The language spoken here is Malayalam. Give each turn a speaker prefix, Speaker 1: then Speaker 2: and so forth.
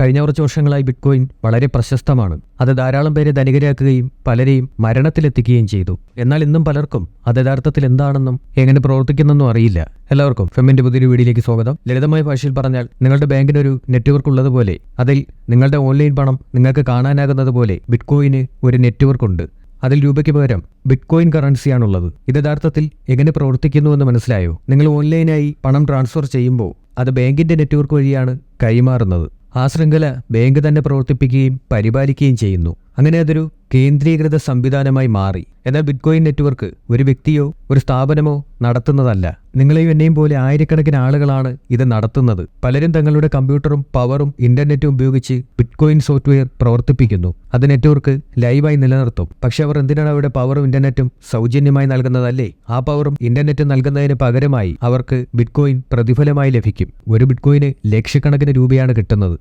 Speaker 1: കഴിഞ്ഞ കുറച്ച് വർഷങ്ങളായി ബിറ്റ്കോയിൻ വളരെ പ്രശസ്തമാണ്. അത് ധാരാളം പേരെ ധനികരാക്കുകയും പലരെയും മരണത്തിലെത്തിക്കുകയും ചെയ്തു. എന്നാൽ ഇന്നും പലർക്കും അത് യഥാർത്ഥത്തിൽ എന്താണെന്നും എങ്ങനെ പ്രവർത്തിക്കുന്നെന്നും അറിയില്ല. എല്ലാവർക്കും ഫെമ്മിന്റെ പുതിയൊരു വീഡിയോയിലേക്ക് സ്വാഗതം. ലളിതമായ ഭാഷയിൽ പറഞ്ഞാൽ, നിങ്ങളുടെ ബാങ്കിനൊരു നെറ്റ്വർക്ക് ഉള്ളതുപോലെ അതിൽ നിങ്ങളുടെ ഓൺലൈൻ പണം നിങ്ങൾക്ക് കാണാനാകുന്നത് പോലെ ബിറ്റ്കോയിന് ഒരു നെറ്റ്വർക്ക് ഉണ്ട്. അതിൽ രൂപയ്ക്ക് പകരം ബിറ്റ്കോയിൻ കറൻസിയാണുള്ളത്. ഇത് യഥാർത്ഥത്തിൽ എങ്ങനെ പ്രവർത്തിക്കുന്നുവെന്ന് മനസ്സിലായോ? നിങ്ങൾ ഓൺലൈനായി പണം ട്രാൻസ്ഫർ ചെയ്യുമ്പോൾ അത് ബാങ്കിന്റെ നെറ്റ്വർക്ക് വഴിയാണ് കൈമാറുന്നത്. ആ ശൃംഖല ബാങ്ക് തന്നെ പ്രവർത്തിപ്പിക്കുകയും പരിപാലിക്കുകയും ചെയ്യുന്നു. അങ്ങനെ അതൊരു കേന്ദ്രീകൃത സംവിധാനമായി മാറി. എന്നാൽ ബിറ്റ്കോയിൻ നെറ്റ്വർക്ക് ഒരു വ്യക്തിയോ ഒരു സ്ഥാപനമോ നടത്തുന്നതല്ല. നിങ്ങളെയും എന്നെയും പോലെ ആയിരക്കണക്കിന് ആളുകളാണ് ഇത് നടത്തുന്നത്. പലരും തങ്ങളുടെ കമ്പ്യൂട്ടറും പവറും ഇന്റർനെറ്റും ഉപയോഗിച്ച് ബിറ്റ്കോയിൻ സോഫ്റ്റ്വെയർ പ്രവർത്തിപ്പിക്കുന്നു. അത് നെറ്റ്വർക്ക് ലൈവായി നിലനിർത്തും. പക്ഷെ അവർ എന്തിനാണ് അവരുടെ പവറും ഇന്റർനെറ്റും സൗജന്യമായി നൽകുന്നതല്ലേ? ആ പവറും ഇന്റർനെറ്റും നൽകുന്നതിന് പകരമായി അവർക്ക് ബിറ്റ്കോയിൻ പ്രതിഫലമായി ലഭിക്കും. ഒരു ബിറ്റ്കോയിന് ലക്ഷക്കണക്കിന് രൂപയാണ് കിട്ടുന്നത്.